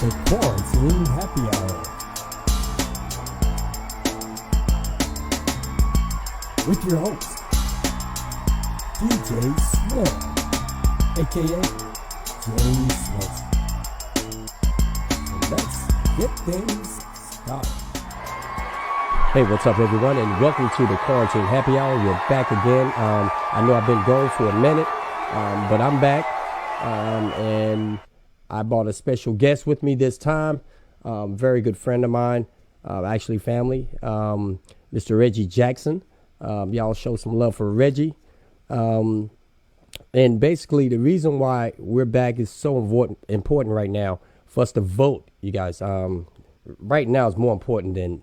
The Quarantine Happy Hour with your host, DJ Smith, aka James Smith. So let's get things started. Hey, what's up, everyone, and welcome to the Quarantine Happy Hour. We're back again. I know I've been gone for a minute, but I'm back, and I brought a special guest with me this time. Very good friend of mine, actually family, Mr. Reggie Jackson. Y'all show some love for Reggie. And basically, the reason why we're back is so important right now for us to vote, you guys. Right now is more important than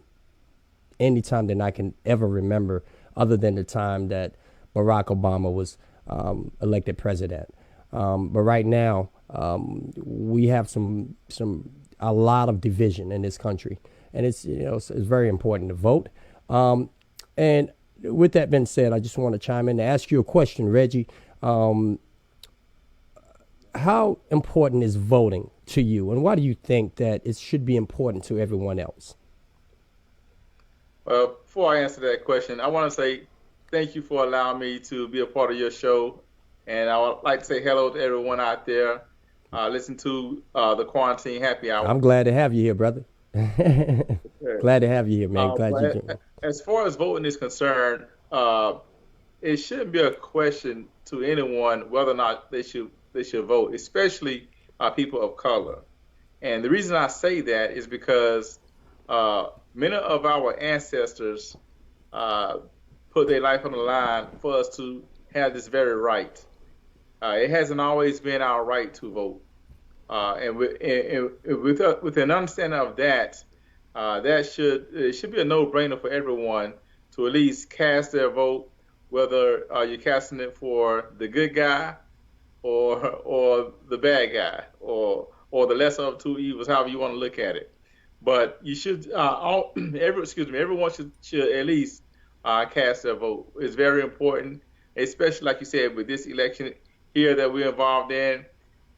any time that I can ever remember, other than the time that Barack Obama was elected president. But right now, we have a lot of division in this country, and it's very important to vote. And with that being said, I just want to chime in to ask you a question, Reggie. How important is voting to you, and why do you think that it should be important to everyone else? Well, before I answer that question, I want to say thank you for allowing me to be a part of your show, and I would like to say hello to everyone out there. Listen to the Quarantine Happy Hour. I'm glad to have you here, brother. Glad to have you here, man. Glad you joined. As far as voting is concerned, it shouldn't be a question to anyone whether or not they should vote, especially people of color. And the reason I say that is because many of our ancestors put their life on the line for us to have this very right. It hasn't always been our right to vote. And with an understanding of that, it should be a no-brainer for everyone to at least cast their vote, whether you're casting it for the good guy or the bad guy or the lesser of two evils, however you want to look at it. But you should everyone should at least cast their vote. It's very important, especially like you said with this election here that we're involved in.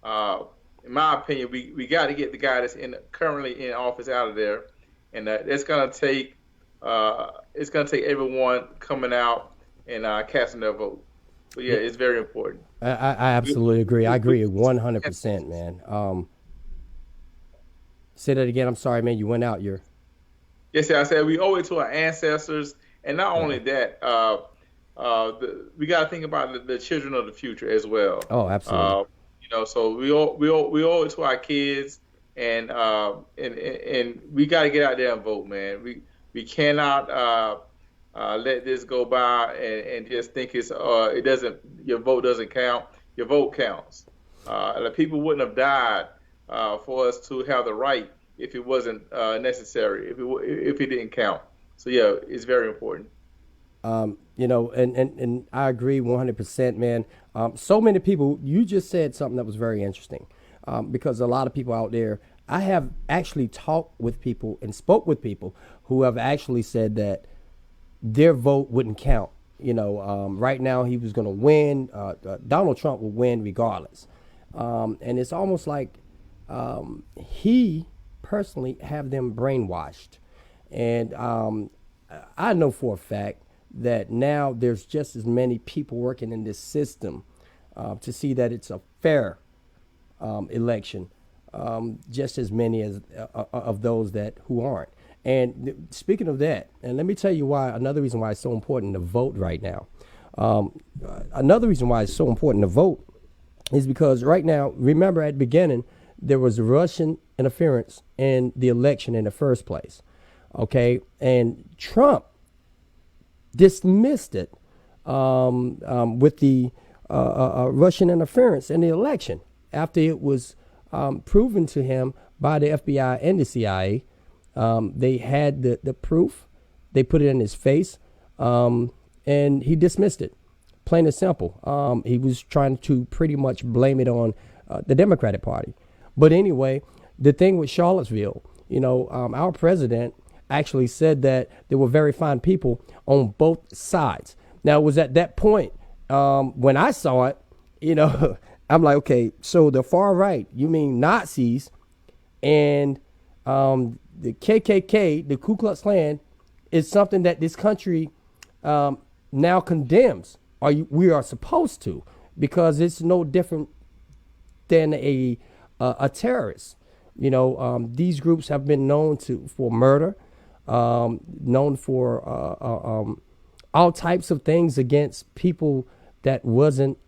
In my opinion, we got to get the guy that's currently in office out of there, and it's gonna take everyone coming out and casting their vote. So yeah, it's very important. I absolutely agree. I agree 100%, man. Say that again. I'm sorry, man. You went out. Yes, I said we owe it to our ancestors, and not only that, we got to think about the children of the future as well. Oh, absolutely. So we owe it to our kids, and we got to get out there and vote, man. We cannot let this go by and just think your vote doesn't count. Your vote counts. The people wouldn't have died for us to have the right if it wasn't necessary, if it didn't count. So yeah, it's very important. And I agree 100%, man. So many people, you just said something that was very interesting, because a lot of people out there, I have actually talked with people and spoke with people who have actually said that their vote wouldn't count. Right now he was going to win. Donald Trump will win regardless. And it's almost like he personally have them brainwashed. And I know for a fact that now there's just as many people working in this system to see that it's a fair election, just as many as of those who aren't. And speaking of that, and let me tell you another reason why it's so important to vote right now. Another reason why it's so important to vote is because right now, remember at the beginning, there was Russian interference in the election in the first place. Okay, and Trump dismissed it with the Russian interference in the election after it was proven to him by the FBI and the CIA. They had the proof. They put it in his face, and he dismissed it. Plain and simple. He was trying to pretty much blame it on the Democratic Party. But anyway, the thing with Charlottesville, our president actually said that there were very fine people on both sides. Now, it was at that point when I saw it, I'm like, okay, so the far right, you mean Nazis And the KKK, the Ku Klux Klan, is something that this country now condemns, or we are supposed to, because it's no different than a terrorist. You know, these groups have been known for murder, known for all types of things against people that wasn't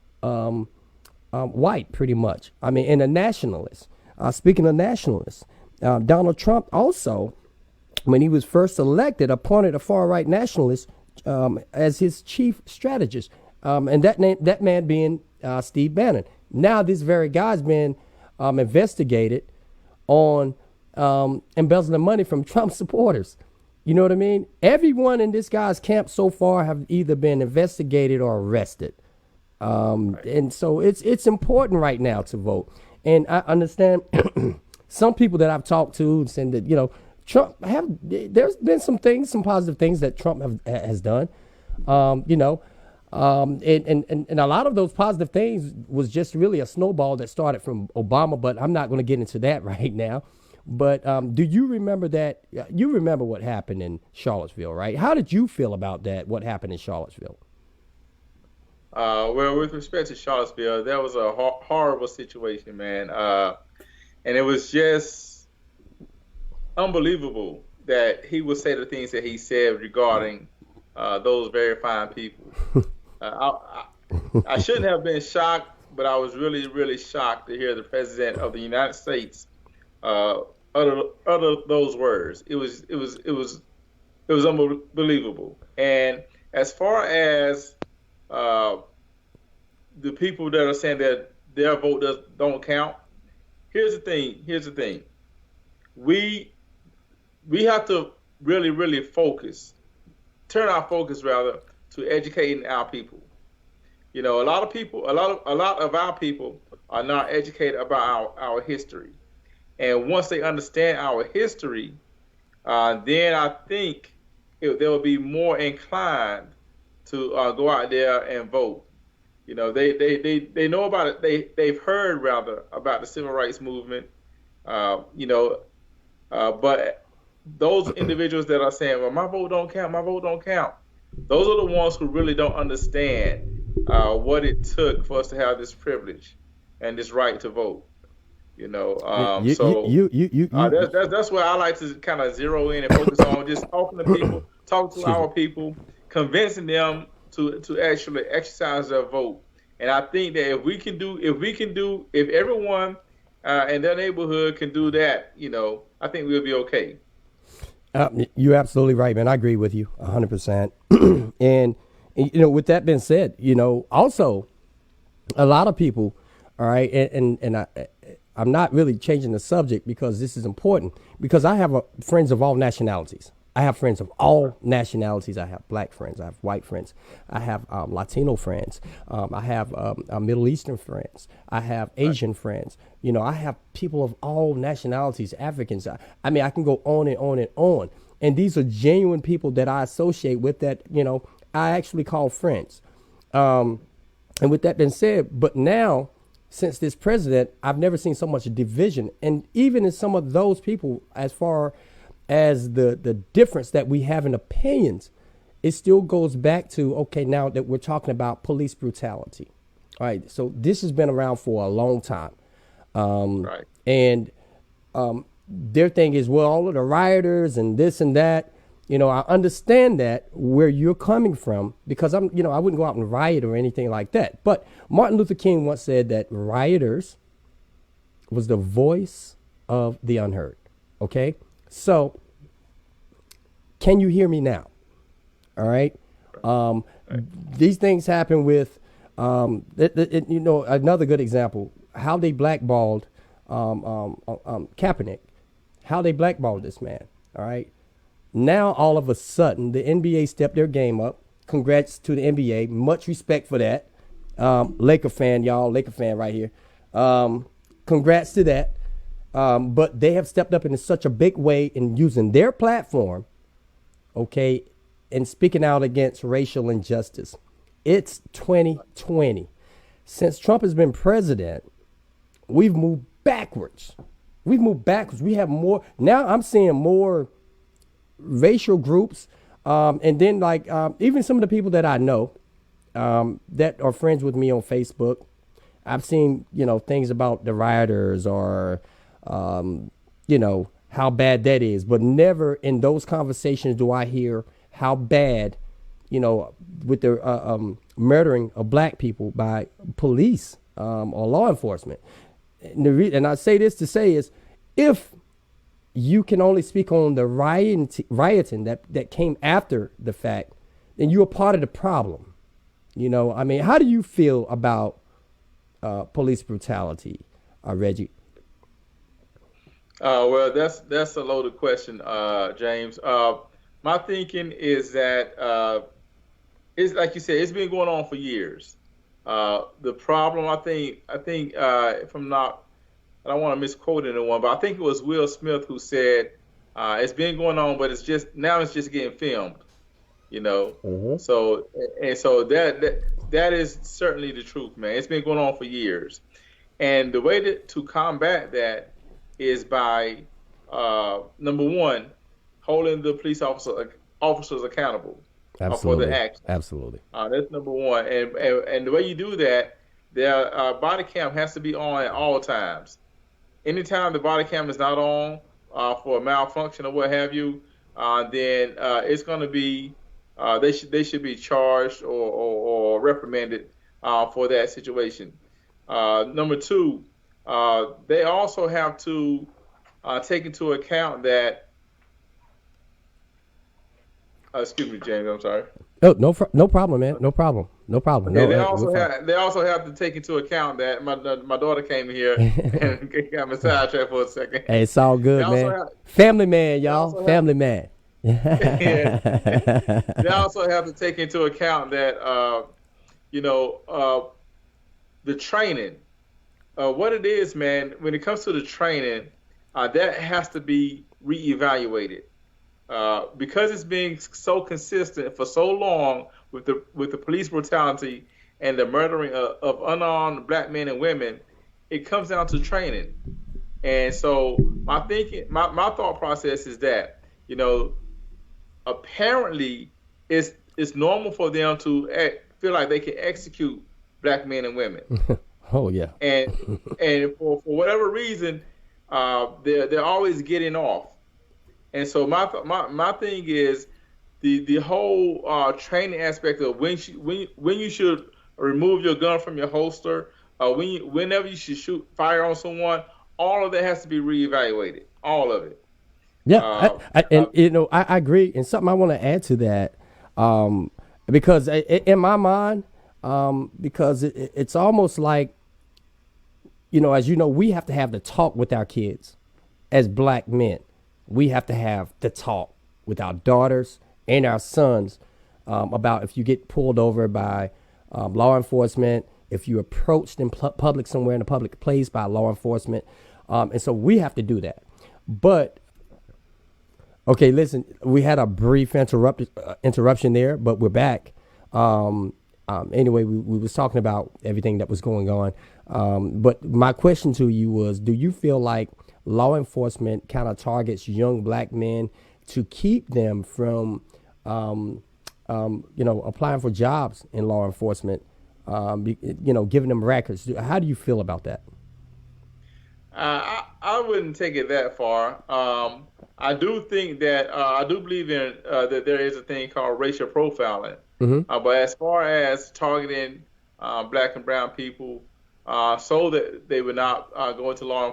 white, pretty much. I mean, and a nationalist. Speaking of nationalists, Donald Trump also, when he was first elected, appointed a far-right nationalist as his chief strategist, and that man being Steve Bannon. Now this very guy's been investigated on embezzling money from Trump supporters. You know what I mean? Everyone in this guy's camp so far have either been investigated or arrested. And so it's important right now to vote. And I understand some people that I've talked to saying that, you know, there's been some positive things that Trump has done, you know, and a lot of those positive things was just really a snowball that started from Obama, but I'm not going to get into that right now. But do you remember that? You remember what happened in Charlottesville, right? How did you feel about that, what happened in Charlottesville? Well, with respect to Charlottesville, that was a horrible situation, man. And it was just unbelievable that he would say the things that he said regarding those very fine people. I shouldn't have been shocked, but I was really, really shocked to hear the President of the United States utter those words. It was unbelievable. And as far as the people that are saying that their vote don't count, here's the thing. We have to really, really turn our focus rather to educating our people. You know, a lot of our people are not educated about our history. And once they understand our history, then I think they will be more inclined to go out there and vote. You know, they know about it. They've heard rather about the civil rights movement. You know, but those individuals that are saying, "Well, my vote don't count. My vote don't count." Those are the ones who really don't understand what it took for us to have this privilege and this right to vote. You know, that's where I like to kind of zero in and focus on, just talking to people, talking to our people, convincing them to actually exercise their vote. And I think that if everyone in their neighborhood can do that, you know, I think we'll be okay. You're absolutely right, man. I agree with you 100%. And, you know, with that being said, you know, also a lot of people, all right, and I'm not really changing the subject because this is important, because I have friends of all nationalities. I have friends of all nationalities. I have black friends. I have white friends. I have Latino friends. I have Middle Eastern friends. I have Asian friends. You know, I have people of all nationalities, Africans. I mean, I can go on and on and on. And these are genuine people that I associate with that, you know, I actually call friends. And with that being said, but now, since this president, I've never seen so much division. And even in some of those people, as far as the difference that we have in opinions, it still goes back to, okay, now that we're talking about police brutality. All right. So this has been around for a long time. Right. And their thing is, well, all of the rioters and this and that, you know, I understand that where you're coming from, because I wouldn't go out and riot or anything like that. But Martin Luther King once said that rioters was the voice of the unheard. Okay. So can you hear me now? All right. These things happen with, you know, another good example, how they blackballed Kaepernick, how they blackballed this man. All right. Now, all of a sudden, the NBA stepped their game up. Congrats to the NBA. Much respect for that. Laker fan, y'all. Laker fan right here. Congrats to that. But they have stepped up in such a big way in using their platform, okay, and speaking out against racial injustice. It's 2020. Since Trump has been president, we've moved backwards. We've moved backwards. We have more now. I'm seeing more racial groups, and then like even some of the people that I know that are friends with me on Facebook. I've seen things about the rioters or how bad that is, but never in those conversations do I hear how bad with the murdering of black people by police or law enforcement. And I say this to say is, if you can only speak on the rioting that came after the fact, then you're a part of the problem. I mean, how do you feel about police brutality, Reggie? Well, that's a loaded question, James. My thinking is that it's like you said, it's been going on for years. The problem, I think, if I'm not, I don't want to misquote anyone, but I think it was Will Smith who said it's been going on, but it's just getting filmed. Mm-hmm. So that is certainly the truth, man. It's been going on for years, and the way to combat that is by number one, holding the police officers accountable for the action. Absolutely. That's number one, and the way you do that, their body cam has to be on at all times. Anytime the body cam is not on for a malfunction or what have you, then it's going to be they should be charged or reprimanded for that situation. Number two, they also have to take into account that. Excuse me, James. I'm sorry. Oh, no problem, man. No problem. Yeah, they also have to take into account that my daughter came here and got me sidetracked for a second. Hey, it's all good, man. Family man, y'all. Family man. Yeah. They also have to take into account that the training. What it is, man. When it comes to the training, that has to be reevaluated. Because it's being so consistent for so long with the police brutality and the murdering of unarmed black men and women, it comes down to training. And so my thought process is that apparently it's normal for them to feel like they can execute black men and women. Oh yeah. And for whatever reason, they're always getting off. And so my thing is the whole training aspect of when you should remove your gun from your holster, whenever you should fire on someone, all of that has to be reevaluated, all of it. Yeah, I agree. And something I want to add to that, because in my mind, because it's almost like, as we have to have the talk with our kids as black men. We have to have the talk with our daughters and our sons about if you get pulled over by law enforcement, if you're approached in public somewhere in a public place by law enforcement. And so we have to do that. But, okay, listen, we had a brief interruption there, but we're back. Anyway, we was talking about everything that was going on. But my question to you was, do you feel like law enforcement kind of targets young black men to keep them from, applying for jobs in law enforcement, giving them records? How do you feel about that? I wouldn't take it that far. I do think that I do believe in that there is a thing called racial profiling. Mm-hmm. But as far as targeting black and brown people, so that they would not go into law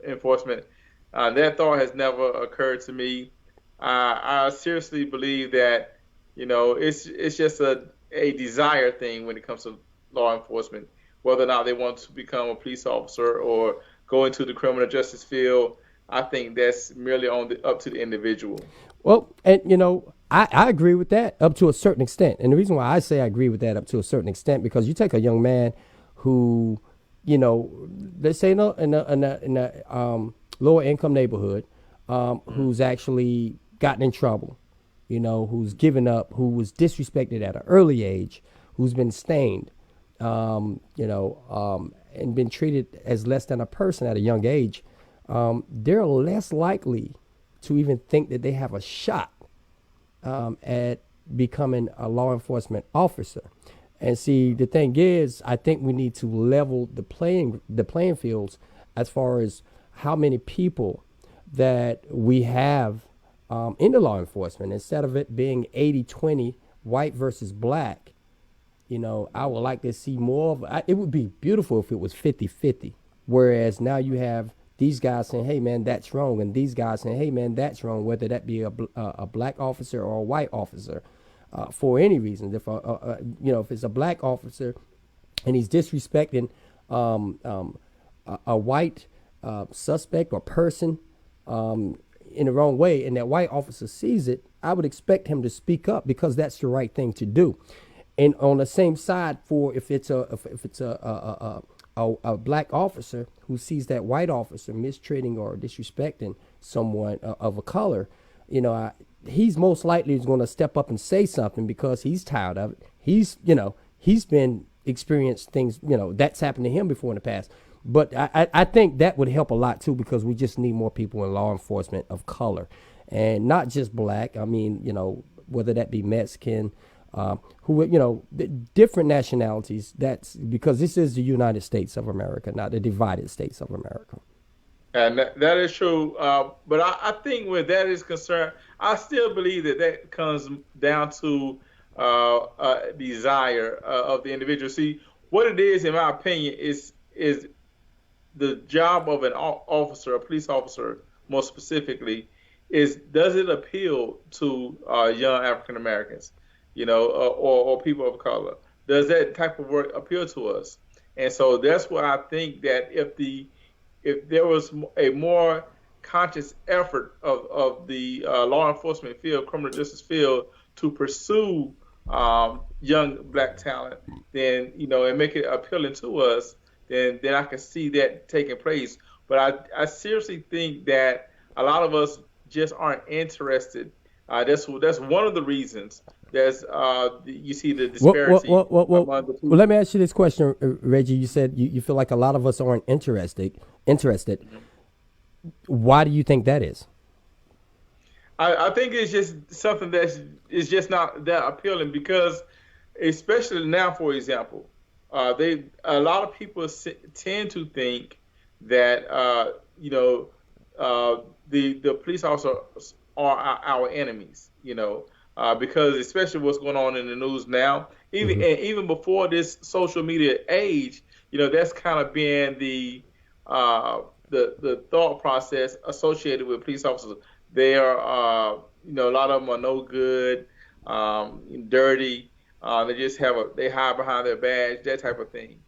enforcement, that thought has never occurred to me. I seriously believe that it's just a desire thing when it comes to law enforcement, whether or not they want to become a police officer or go into the criminal justice field. I think that's merely up to the individual. Well, and I agree with that up to a certain extent. And the reason why I say I agree with that up to a certain extent, because you take a young man who, let's say in a lower income neighborhood, who's actually gotten in trouble, who's given up, who was disrespected at an early age, who's been stained, and been treated as less than a person at a young age. they're less likely to even think that they have a shot at becoming a law enforcement officer. And see, the thing is, I think we need to level the playing fields as far as how many people that we have in the law enforcement. Instead of it being 80-20, white versus black, I would like to see more of it. Would be beautiful if it was 50-50. Whereas now you have these guys saying, hey, man, that's wrong. And these guys saying, hey, man, that's wrong, whether that be a black officer or a white officer. For any reason, if it's a black officer and he's disrespecting a white suspect or person in the wrong way, and that white officer sees it, I would expect him to speak up because that's the right thing to do. And on the same side, for if it's a black officer who sees that white officer mistreating or disrespecting someone of a color, he's most likely going to step up and say something because he's tired of it. He's been experienced things, that's happened to him before in the past. But I think that would help a lot too, because we just need more people in law enforcement of color, and not just black. I mean, whether that be Mexican, different nationalities. That's because this is the United States of America, not the divided states of America. And that is true. But I think where that is concerned, I still believe that comes down to desire of the individual. See, what it is, in my opinion, is the job of an officer, a police officer, more specifically, is does it appeal to young African Americans, or people of color? Does that type of work appeal to us? And so that's why I think that if there was a more conscious effort of the law enforcement field, criminal justice field, to pursue young black talent, then and make it appealing to us, then I can see that taking place. But I seriously think that a lot of us just aren't interested. That's one of the reasons. You see the disparity. Well, let me ask you this question, Reggie. You said you feel like a lot of us aren't interested. Mm-hmm. Why do you think that is? I think it's just something that is just not that appealing because, especially now, for example, a lot of people tend to think that the police officers are our enemies, because especially what's going on in the news now, even before this social media age, that's kind of been the thought process associated with police officers. They are, a lot of them are no good, dirty. They just they hide behind their badge, that type of thing.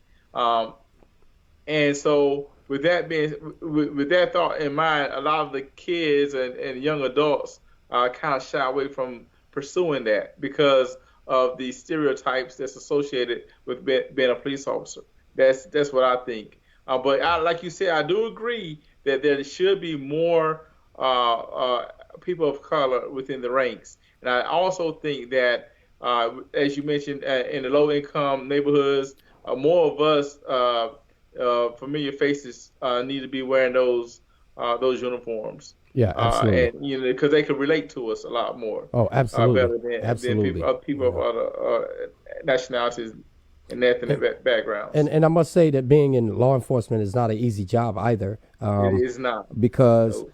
And so with that thought in mind, a lot of the kids and young adults kind of shy away from pursuing that because of the stereotypes that's associated with being a police officer. That's what I think. But like you said, I do agree that there should be more people of color within the ranks. And I also think that, as you mentioned, in the low-income neighborhoods, more of us familiar faces need to be wearing those uniforms. Yeah, absolutely. And because they can relate to us a lot more. Oh, absolutely. Better than people of other nationalities and ethnic backgrounds. And I must say that being in law enforcement is not an easy job either. It is not. Because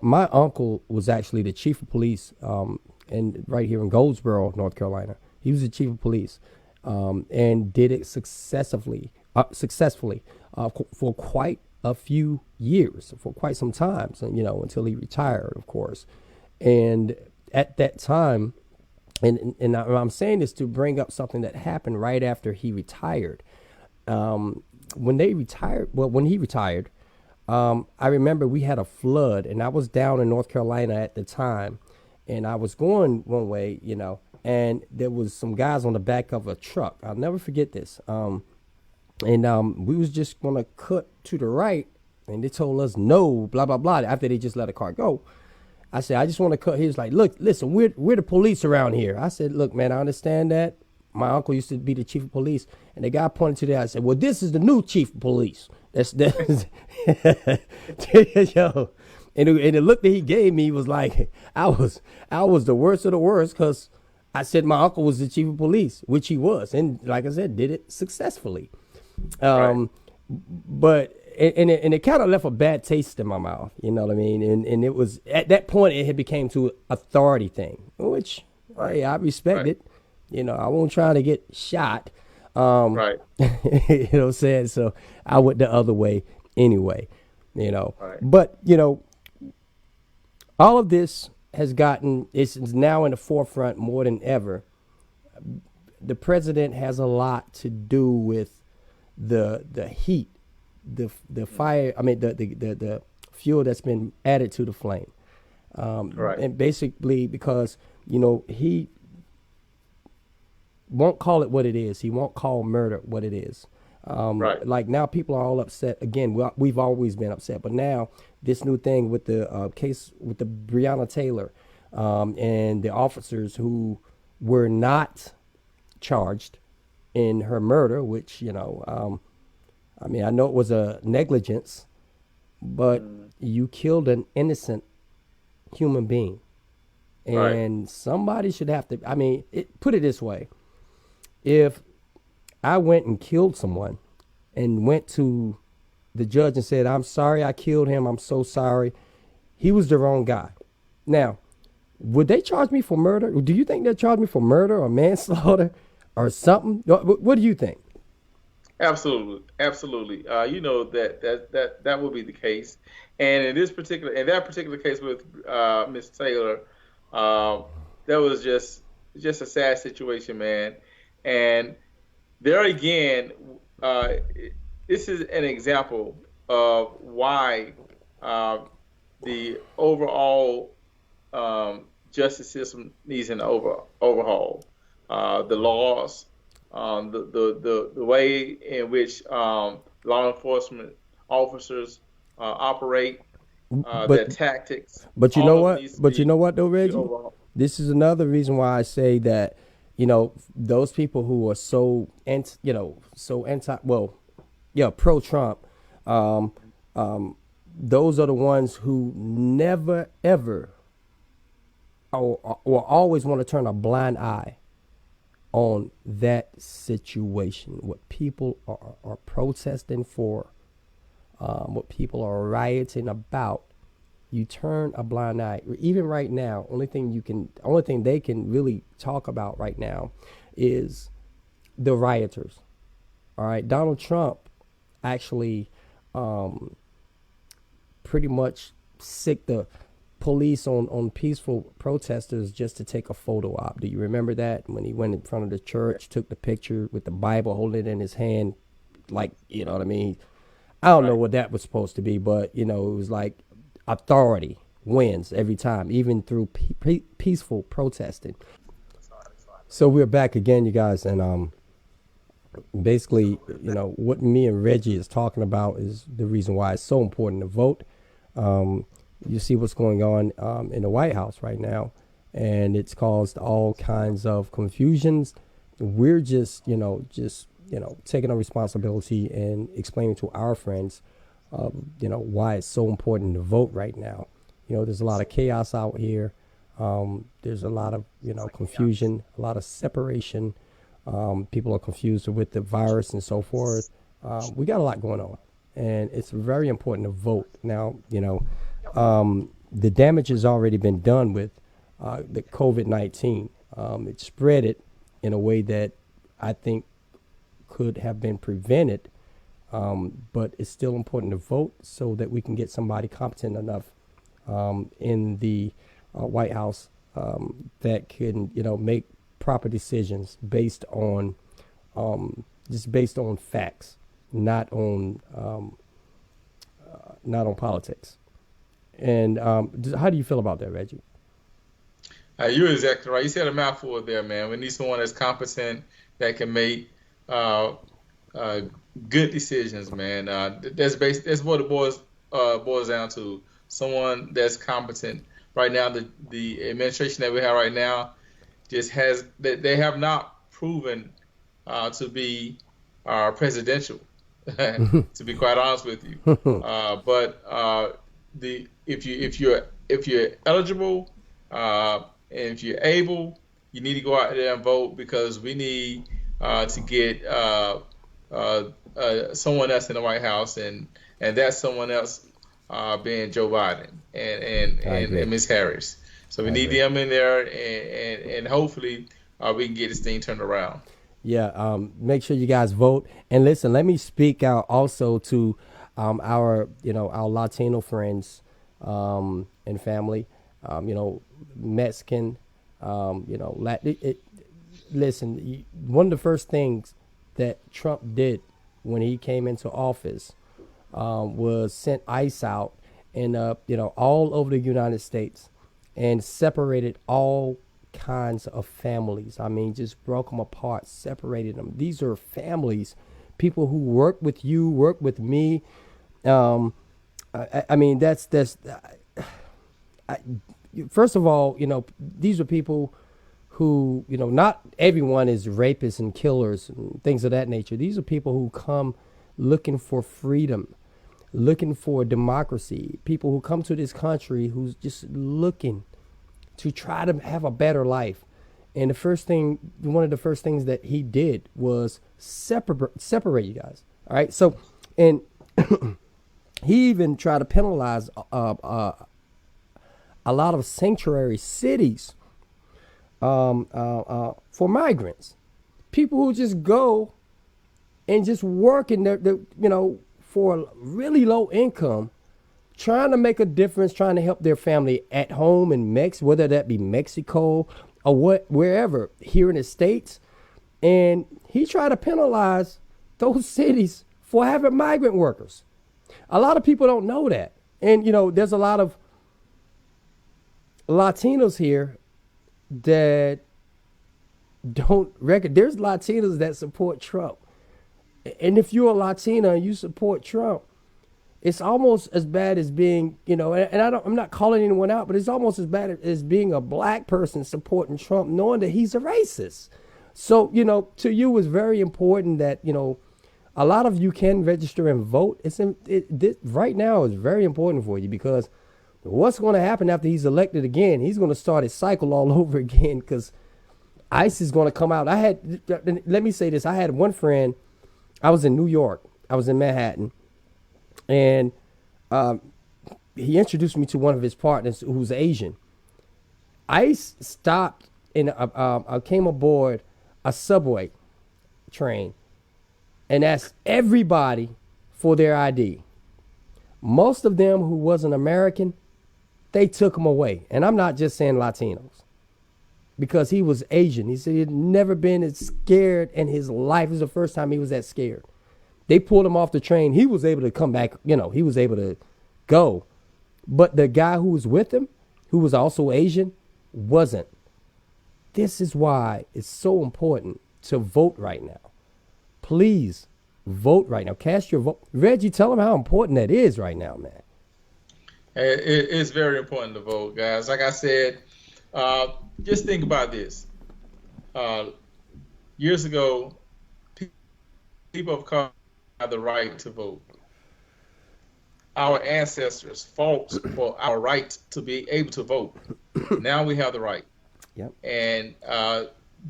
my uncle was actually the chief of police right here in Goldsboro, North Carolina. He was the chief of police and did it successfully for quite a few years, for quite some time, so, until he retired, of course. And at that time, and I'm saying this to bring up something that happened right after he retired. When he retired, I remember we had a flood, and I was down in North Carolina at the time, and I was going one way, and there was some guys on the back of a truck. I'll never forget this. And we was just going to cut to the right, and they told us no, blah, blah, blah, after they just let a car go. I said, I just want to cut. He was like, look, listen, we're the police around here. I said, look, man, I understand that, my uncle used to be the chief of police, and the guy pointed to that. I said, "Well, this is the new chief of police." That's yo, and the look that he gave me was like I was the worst of the worst, because I said my uncle was the chief of police, which he was, and like I said, did it successfully. Right. But it kind of left a bad taste in my mouth, you know what I mean? And it was at that point it had became to authority thing, which hey, I respect Right. it. You know, I won't try to get shot. Right. You know what I'm saying? So I went the other way anyway, you know. Right. But, you know, all of this it's now in the forefront more than ever. The president has a lot to do with the heat, the fire. I mean, the fuel that's been added to the flame. Right. And basically because, you know, he won't call it what it is. He won't call murder what it is. Right. Like now people are all upset. Again, we've always been upset. But now this new thing with the case with the Breonna Taylor and the officers who were not charged in her murder, which, you know, I mean, I know it was a negligence, but you killed an innocent human being. And Right. somebody should have to, I mean, put it this way. If I went and killed someone and went to the judge and said, "I'm sorry I killed him. I'm so sorry. He was the wrong guy." Now, would they charge me for murder? Do you think they'll charge me for murder or manslaughter or something? What do you think? Absolutely, absolutely. You know that will be the case, and in that particular case with Miss Taylor, that was just a sad situation, man. And there again, this is an example of why the overall justice system needs an overhaul. The laws, the way in which law enforcement officers operate, their But tactics, but you know all of it what? needs to But you be know what though, Reggie? overhauled. This is another reason why I say that, you know, those people who are so pro Trump, those are the ones who never ever or always want to turn a blind eye on that situation. What people are protesting for, what people are rioting about, you turn a blind eye. Even right now, only thing they can really talk about right now is the rioters. All right, Donald Trump actually pretty much sicked the police on peaceful protesters just to take a photo op. Do you remember that when he went in front of the church, took the picture with the Bible, holding it in his hand, like, you know what I mean? I don't know Right. what that was supposed to be, but you know, it was like authority wins every time, even through peaceful protesting. So we're back again, you guys, and basically, you know, what me and Reggie is talking about is the reason why it's so important to vote. You see what's going on in the White House right now, and it's caused all kinds of confusions. We're just taking our responsibility and explaining to our friends, why it's so important to vote right now. You know, there's a lot of chaos out here. There's a lot of, confusion, a lot of separation. People are confused with the virus and so forth. We got a lot going on, and it's very important to vote. Now, the damage has already been done with the COVID-19. It spread it in a way that I think could have been prevented, but it's still important to vote so that we can get somebody competent enough in the White House that can, make proper decisions based on facts, not on politics. And how do you feel about that, Reggie? You're exactly right. You said a mouthful there, man. We need someone that's competent that can make good decisions, man. That's what it boils down to. Someone that's competent. Right now, the administration that we have right now they have not proven to be presidential, to be quite honest with you. But if you're eligible and if you're able, you need to go out there and vote, because we need to get someone else in the White House, and that's someone else being Joe Biden and Ms. Harris. So we need them in there, and hopefully we can get this thing turned around. Yeah, make sure you guys vote. And listen, let me speak out also to our Latino friends and family, Mexican, listen, one of the first things that Trump did when he came into office was sent ICE out and, all over the United States and separated all kinds of families. I mean, just broke them apart, separated them. These are families, people who work with you, work with me. I mean, first of all, these are people who, not everyone is rapists and killers and things of that nature. These are people who come looking for freedom, looking for democracy, people who come to this country who's just looking to try to have a better life. And one of the first things that he did was separate you guys. All right. So, and he even tried to penalize a lot of sanctuary cities for migrants, people who just go and just work in for a really low income, trying to make a difference, trying to help their family at home in whether that be Mexico or wherever here in the States. And he tried to penalize those cities for having migrant workers. A lot of people don't know that. And, there's a lot of Latinos here that don't reckon. There's Latinos that support Trump. And if you're a Latina and you support Trump, it's almost as bad as being, and I'm not calling anyone out, but it's almost as bad as being a black person supporting Trump, knowing that he's a racist. So, to you, it's very important that, a lot of you can register and vote. Right now is very important for you, because what's going to happen after he's elected again? He's going to start his cycle all over again, because ICE is going to come out. Let me say this. I had one friend. I was in New York. I was in Manhattan. And he introduced me to one of his partners who's Asian. ICE stopped and I came aboard a subway train and asked everybody for their ID. Most of them who wasn't American, they took him away. And I'm not just saying Latinos, because he was Asian. He said he'd never been as scared in his life. It was the first time he was that scared. They pulled him off the train. He was able to come back. He was able to go. But the guy who was with him, who was also Asian, wasn't. This is why it's so important to vote right now. Please vote right now. Cast your vote. Reggie, tell them how important that is right now, man. It's very important to vote, guys. Like I said, just think about this. Years ago, people of color had the right to vote. Our ancestors fought for our right to be able to vote. Now we have the right. Yep. And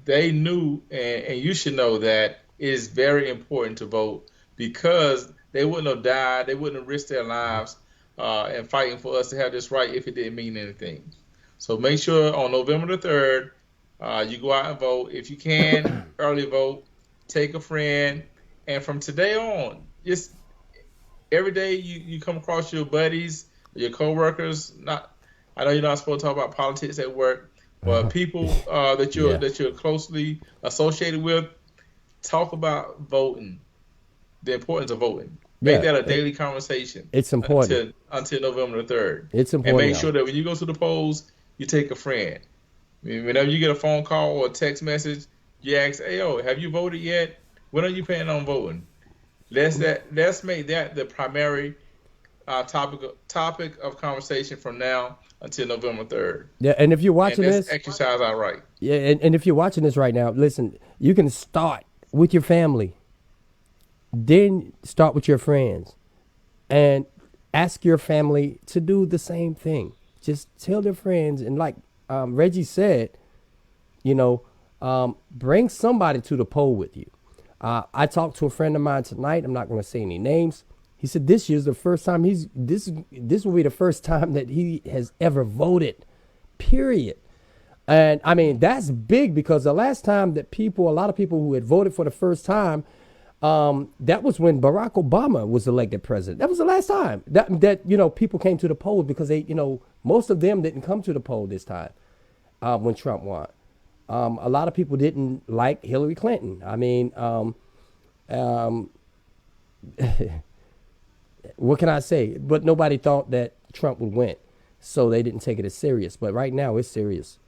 they knew, and you should know, that it is very important to vote, because they wouldn't have died, they wouldn't have risked their lives and fighting for us to have this right if it didn't mean anything. So make sure on November the 3rd, you go out and vote. If you can, early vote, take a friend. And from today on, just every day you come across your buddies, your coworkers. I know you're not supposed to talk about politics at work, but people that you're closely associated with, talk about voting, the importance of voting. Make that a daily conversation. It's important until November the 3rd. It's important. And make sure that when you go to the polls, you take a friend. Whenever you get a phone call or a text message, you ask, "Hey, have you voted yet? When are you planning on voting?" Let's make that the primary our topic of conversation from now until November 3rd. Yeah, and if you're And watching let's this, exercise our right. yeah, and if you're watching this right now, listen, you can start with your family, then start with your friends, and ask your family to do the same thing. Just tell their friends, and like Reggie said, bring somebody to the poll with you. I talked to a friend of mine tonight. I'm not going to say any names. He said this year's the first time this will be the first time that he has ever voted, period. And I mean, that's big, because the last time that a lot of people who had voted for the first time, that was when Barack Obama was elected president. That was the last time that people came to the polls, because most of them didn't come to the poll this time when Trump won. A lot of people didn't like Hillary Clinton. I mean, what can I say? But nobody thought that Trump would win, so they didn't take it as serious. But right now, it's serious.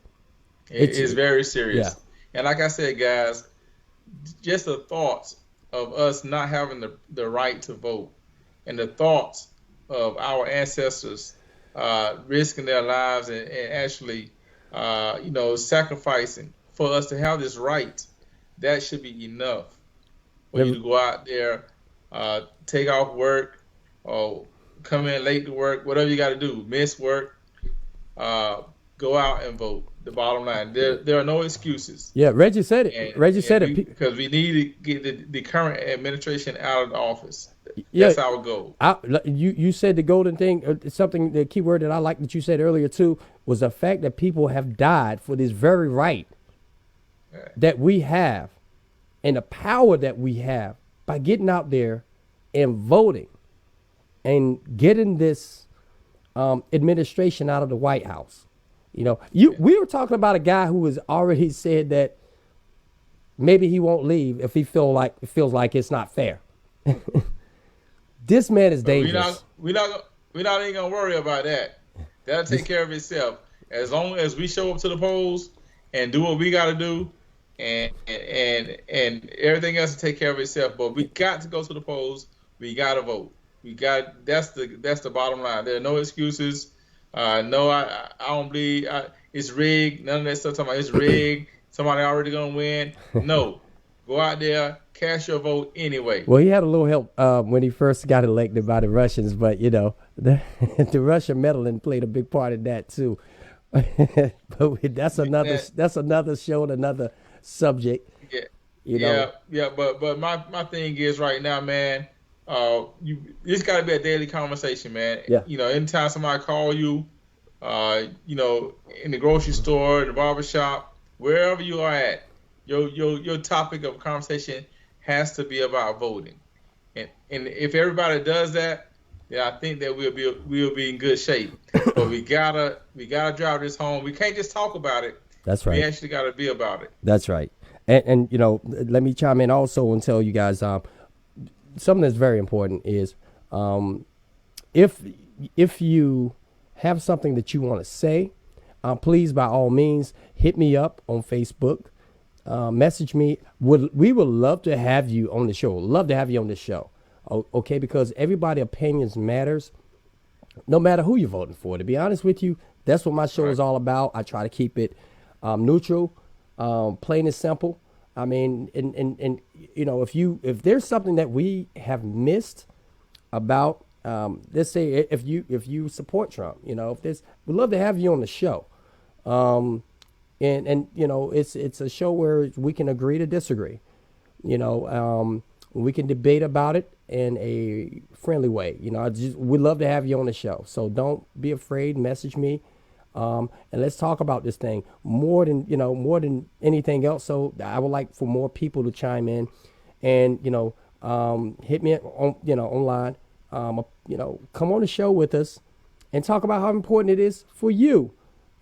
It's very serious. Yeah. And like I said, guys, just the thoughts of us not having the right to vote, and the thoughts of our ancestors risking their lives and actually, sacrificing for us to have this right, that should be enough for you to go out there, take off work, or come in late to work, whatever you got to do, miss work, go out and vote. The bottom line, there are no excuses. Yeah, Reggie said it. Reggie said it because we need to get the current administration out of the office. That's our goal. You said the golden thing, something, the key word that I like that you said earlier too, was the fact that people have died for this very right that we have, and the power that we have by getting out there and voting and getting this administration out of the White House. We were talking about a guy who has already said that maybe he won't leave if he feels like it's not fair. This man is dangerous. We're not even gonna worry about that. That'll take care of itself. As long as we show up to the polls and do what we got to do, and everything else will take care of itself. But we got to go to the polls. We got to vote. That's the bottom line. There are no excuses. No, I don't believe it's rigged. None of that stuff talking about it's rigged. Somebody already gonna win. No, go out there, cast your vote anyway. Well, he had a little help when he first got elected by the Russians, but the Russian meddling played a big part in that too. But that's another show and another subject. Yeah. But my thing is right now, man. This got to be a daily conversation, man. Yeah. Anytime somebody call you, in the grocery store, the barbershop, wherever you are at, your topic of conversation has to be about voting. And if everybody does that, then I think that we'll be in good shape. But we gotta drive this home. We can't just talk about it. That's right. We actually gotta be about it. That's right. And let me chime in also and tell you guys something that's very important is if you have something that you want to say, please, by all means, hit me up on Facebook. Message me. We would love to have you on the show. Love to have you on the show. Okay, because everybody's opinions matters, no matter who you're voting for. To be honest with you, that's what my show is all about. I try to keep it neutral, plain and simple. I mean, and if there's something that we have missed about, let's say if you support Trump, we'd love to have you on the show. It's a show where we can agree to disagree. We can debate about it in a friendly way. We'd love to have you on the show. So don't be afraid. Message me. And let's talk about this thing more than anything else. So I would like for more people to chime in and, hit me on, online, come on the show with us and talk about how important it is for you,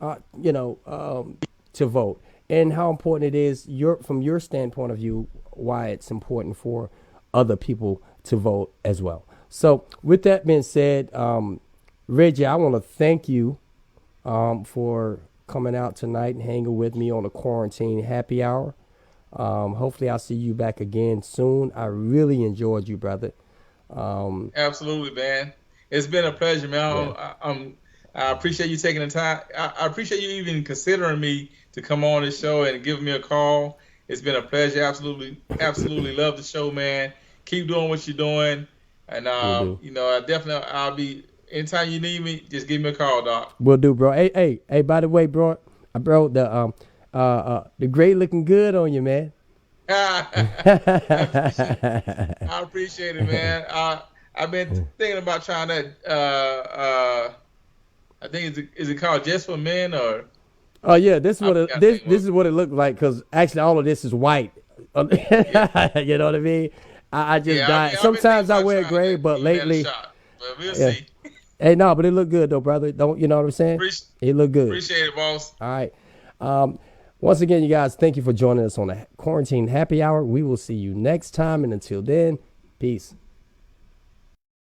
to vote, and how important it is from your standpoint of view, why it's important for other people to vote as well. So with that being said, Reggie, I want to thank you for coming out tonight and hanging with me on the quarantine happy hour. Hopefully I'll see you back again soon. I really enjoyed you, brother. Absolutely, man. It's been a pleasure, man. Yeah. I appreciate you taking the time. I appreciate you even considering me to come on this show and giving me a call. It's been a pleasure. Absolutely, absolutely love the show, man. Keep doing what you're doing, and We'll do. I'll be anytime you need me. Just give me a call, Doc. We'll do, bro. Hey. By the way, bro, the gray looking good on you, man. I appreciate it, man. I've been thinking about trying that. I think is it called Just for Men or? Oh yeah, this is what I it, forgot this the name this of is what it looked like. Cause actually, all of this is white. it. You know what I mean? I just Yeah, died. I've been thinking Sometimes I about wear trying gray, that, but giving that a lately, shot. But we'll yeah. see. Hey, no, but it looked good though, brother. Don't you know what I'm saying? It looked good. Appreciate it, boss. All right. Once again, you guys, thank you for joining us on the Quarantine Happy Hour. We will see you next time, and until then, peace.